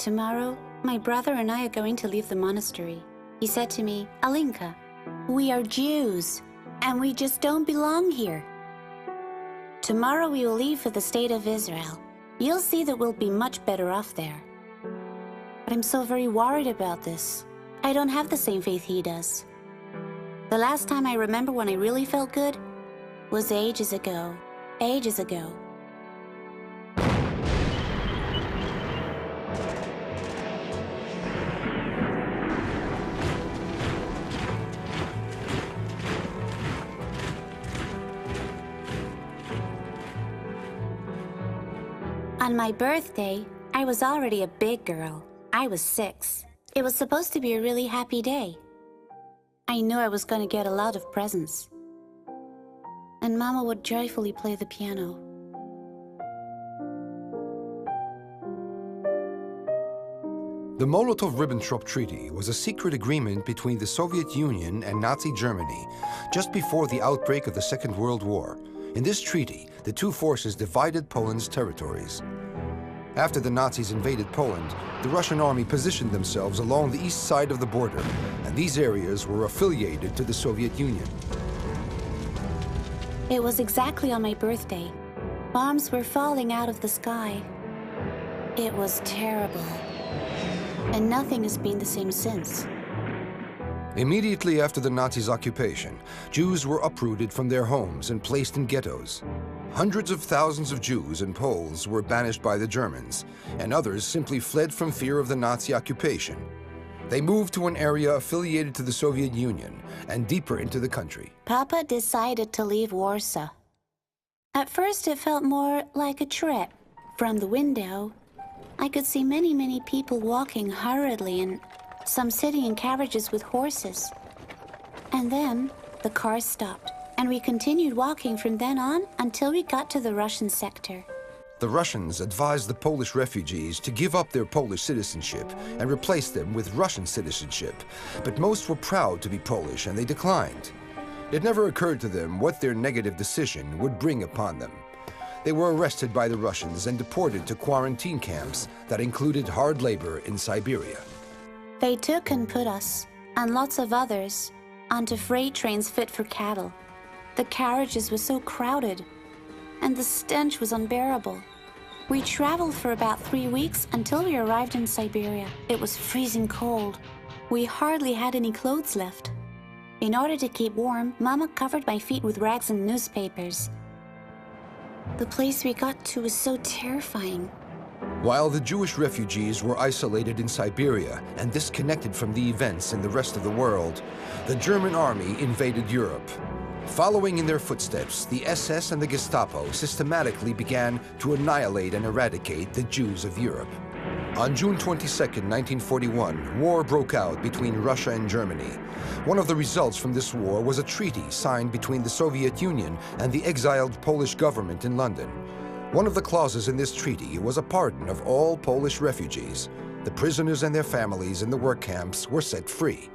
tomorrow, my brother and I are going to leave the monastery. He said to me, Alinka, we are Jews, and we just don't belong here. Tomorrow we will leave for the state of Israel. You'll see that we'll be much better off there. But I'm so very worried about this. I don't have the same faith he does. The last time I remember when I really felt good was ages ago. Ages ago. On my birthday, I was already a big girl. I was 6. It was supposed to be a really happy day. I knew I was going to get a lot of presents. And Mama would joyfully play the piano. The Molotov-Ribbentrop Treaty was a secret agreement between the Soviet Union and Nazi Germany just before the outbreak of the Second World War. In this treaty, the two forces divided Poland's territories. After the Nazis invaded Poland, the Russian army positioned themselves along the east side of the border, and these areas were affiliated to the Soviet Union. It was exactly on my birthday. Bombs were falling out of the sky. It was terrible. And nothing has been the same since. Immediately after the Nazis' occupation, Jews were uprooted from their homes and placed in ghettos. Hundreds of thousands of Jews and Poles were banished by the Germans, and others simply fled from fear of the Nazi occupation. They moved to an area affiliated to the Soviet Union and deeper into the country. Papa decided to leave Warsaw. At first, it felt more like a trip. From the window, I could see many, many people walking hurriedly and some sitting in carriages with horses. And then the car stopped, and we continued walking from then on until we got to the Russian sector. The Russians advised the Polish refugees to give up their Polish citizenship and replace them with Russian citizenship, but most were proud to be Polish and they declined. It never occurred to them what their negative decision would bring upon them. They were arrested by the Russians and deported to quarantine camps that included hard labor in Siberia. They took and put us, and lots of others, onto freight trains fit for cattle. The carriages were so crowded, and the stench was unbearable. We traveled for about 3 weeks until we arrived in Siberia. It was freezing cold. We hardly had any clothes left. In order to keep warm, Mama covered my feet with rags and newspapers. The place we got to was so terrifying. While the Jewish refugees were isolated in Siberia and disconnected from the events in the rest of the world, the German army invaded Europe. Following in their footsteps, the SS and the Gestapo systematically began to annihilate and eradicate the Jews of Europe. On June 22, 1941, war broke out between Russia and Germany. One of the results from this war was a treaty signed between the Soviet Union and the exiled Polish government in London. One of the clauses in this treaty was a pardon of all Polish refugees. The prisoners and their families in the work camps were set free.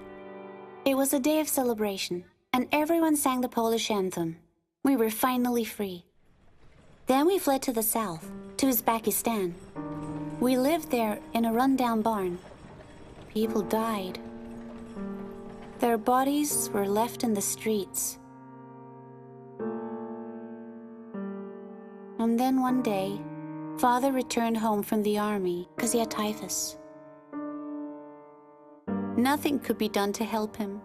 It was a day of celebration, and everyone sang the Polish anthem. We were finally free. Then we fled to the south, to Uzbekistan. We lived there in a rundown barn. People died. Their bodies were left in the streets. And then one day, Father returned home from the army because he had typhus. Nothing could be done to help him.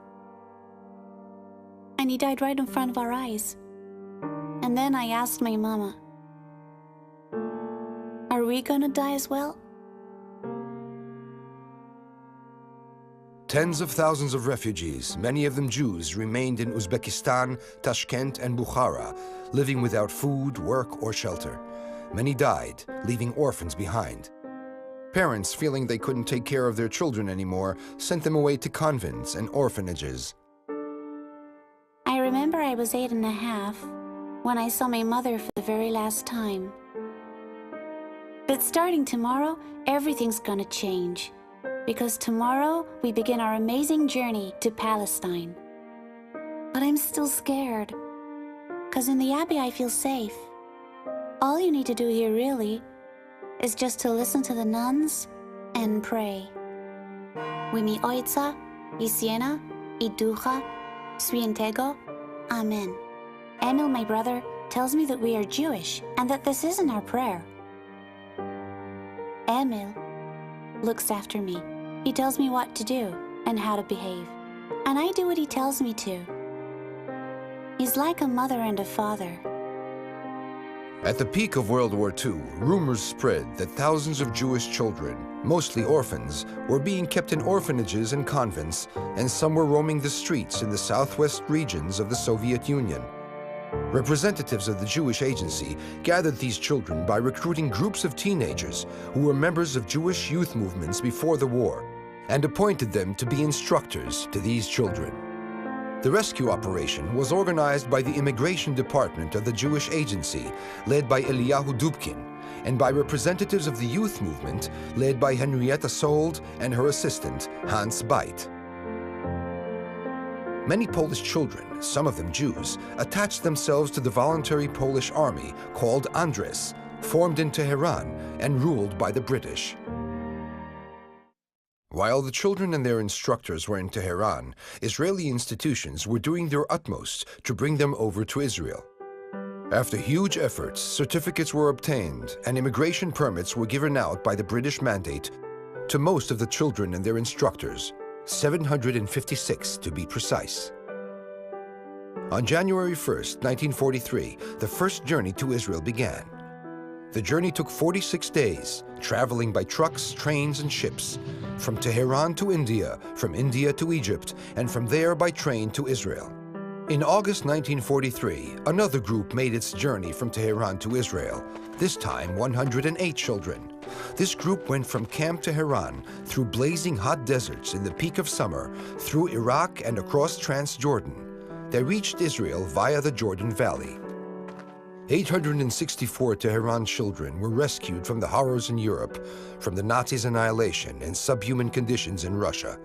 And he died right in front of our eyes. And then I asked my mama, are we gonna die as well? Tens of thousands of refugees, many of them Jews, remained in Uzbekistan, Tashkent, and Bukhara, living without food, work, or shelter. Many died, leaving orphans behind. Parents, feeling they couldn't take care of their children anymore, sent them away to convents and orphanages. I remember I was 8.5 when I saw my mother for the very last time. But starting tomorrow, everything's gonna change. Because tomorrow, we begin our amazing journey to Palestine. But I'm still scared. Because in the Abbey, I feel safe. All you need to do here, really, is just to listen to the nuns and pray. Wimi oitza, isiena, iducha, swientego, amen. Emil, my brother, tells me that we are Jewish and that this isn't our prayer. Emil looks after me. He tells me what to do and how to behave. And I do what he tells me to. He's like a mother and a father. At the peak of World War II, rumors spread that thousands of Jewish children, mostly orphans, were being kept in orphanages and convents, and some were roaming the streets in the southwest regions of the Soviet Union. Representatives of the Jewish Agency gathered these children by recruiting groups of teenagers who were members of Jewish youth movements before the war, and appointed them to be instructors to these children. The rescue operation was organized by the Immigration Department of the Jewish Agency, led by Eliyahu Dubkin, and by representatives of the youth movement, led by Henrietta Sold and her assistant, Hans Beit. Many Polish children, some of them Jews, attached themselves to the voluntary Polish army called Andres, formed in Tehran and ruled by the British. While the children and their instructors were in Tehran, Israeli institutions were doing their utmost to bring them over to Israel. After huge efforts, certificates were obtained and immigration permits were given out by the British Mandate to most of the children and their instructors, 756 to be precise. On January 1st, 1943, the first journey to Israel began. The journey took 46 days, traveling by trucks, trains, and ships, from Tehran to India, from India to Egypt, and from there by train to Israel. In August 1943, another group made its journey from Tehran to Israel, this time 108 children. This group went from Camp Tehran through blazing hot deserts in the peak of summer, through Iraq and across Transjordan. They reached Israel via the Jordan Valley. 864 Tehran children were rescued from the horrors in Europe, from the Nazis' annihilation and subhuman conditions in Russia.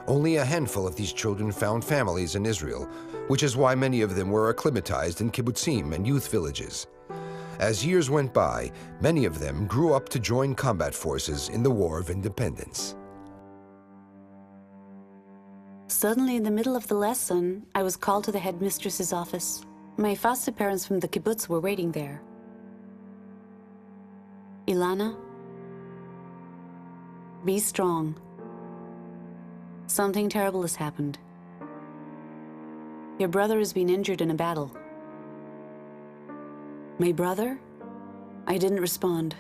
Only a handful of these children found families in Israel, which is why many of them were acclimatized in kibbutzim and youth villages. As years went by, many of them grew up to join combat forces in the War of Independence. Suddenly, in the middle of the lesson, I was called to the headmistress's office. My foster parents from the kibbutz were waiting there. Ilana, be strong. Something terrible has happened. Your brother has been injured in a battle. My brother? I didn't respond.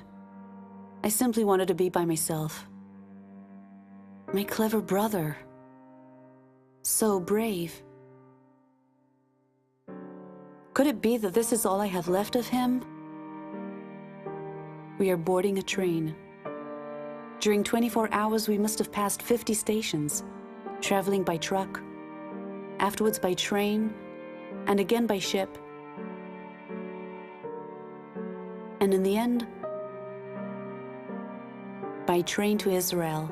I simply wanted to be by myself. My clever brother. So brave. Could it be that this is all I have left of him? We are boarding a train. During 24 hours, we must have passed 50 stations, traveling by truck, afterwards by train, and again by ship. And in the end, by train to Israel.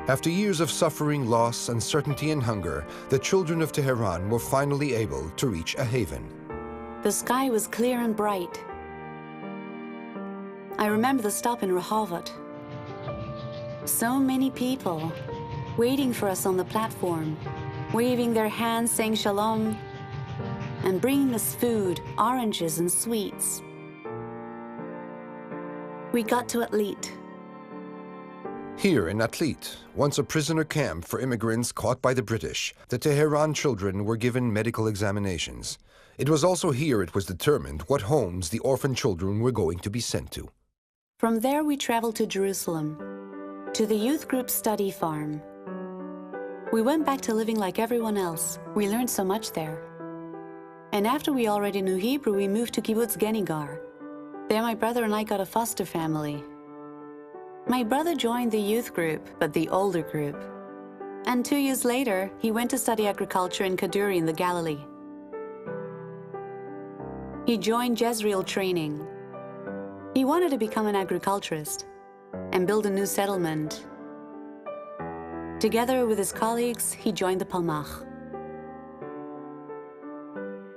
After years of suffering, loss, uncertainty, and hunger, the children of Tehran were finally able to reach a haven. The sky was clear and bright. I remember the stop in Rehovot. So many people waiting for us on the platform, waving their hands, saying shalom, and bringing us food, oranges, and sweets. We got to Atlit. Here in Atlit, once a prisoner camp for immigrants caught by the British, the Tehran children were given medical examinations. It was also here it was determined what homes the orphan children were going to be sent to. From there we traveled to Jerusalem, to the youth group study farm. We went back to living like everyone else. We learned so much there. And after we already knew Hebrew, we moved to Kibbutz Genigar. There my brother and I got a foster family. My brother joined the youth group, but the older group. And 2 years later, he went to study agriculture in Kaduri in the Galilee. He joined Jezreel training. He wanted to become an agriculturist and build a new settlement. Together with his colleagues, he joined the Palmach.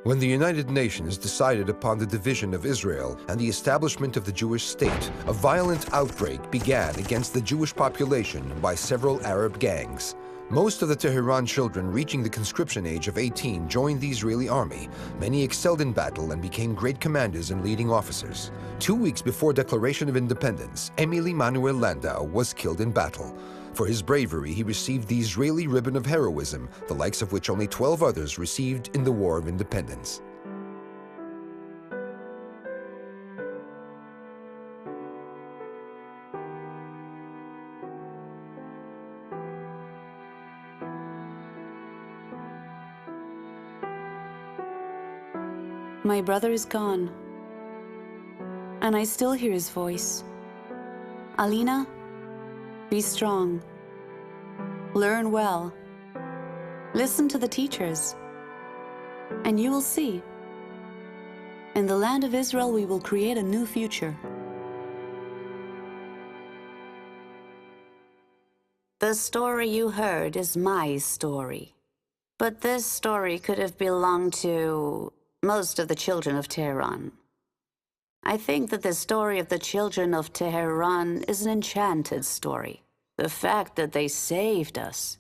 When the United Nations decided upon the division of Israel and the establishment of the Jewish state, a violent outbreak began against the Jewish population by several Arab gangs. Most of the Tehran children reaching the conscription age of 18 joined the Israeli army. Many excelled in battle and became great commanders and leading officers. 2 weeks before Declaration of Independence, Emil Emanuel Landau was killed in battle. For his bravery, he received the Israeli Ribbon of Heroism, the likes of which only 12 others received in the War of Independence. My brother is gone, and I still hear his voice. Alina, be strong. Learn well. Listen to the teachers, and you will see. In the land of Israel, we will create a new future. The story you heard is my story. But this story could have belonged to most of the children of Tehran. I think that the story of the children of Tehran is an enchanted story. The fact that they saved us.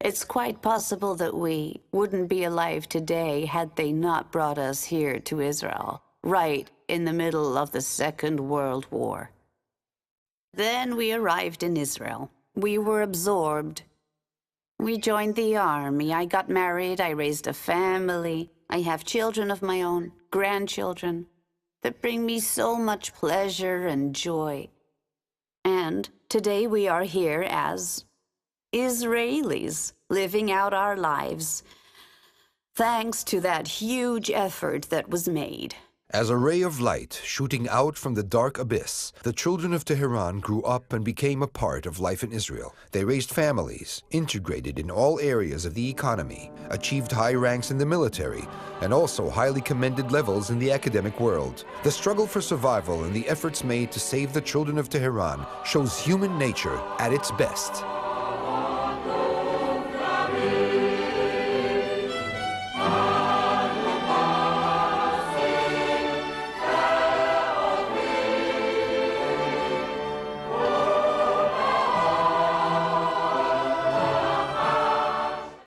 It's quite possible that we wouldn't be alive today had they not brought us here to Israel, right in the middle of the Second World War. Then we arrived in Israel. We were absorbed. We joined the army. I got married. I raised a family. I have children of my own, grandchildren, that bring me so much pleasure and joy. And today we are here as Israelis, living out our lives, thanks to that huge effort that was made. As a ray of light shooting out from the dark abyss, the children of Tehran grew up and became a part of life in Israel. They raised families, integrated in all areas of the economy, achieved high ranks in the military, and also highly commended levels in the academic world. The struggle for survival and the efforts made to save the children of Tehran shows human nature at its best.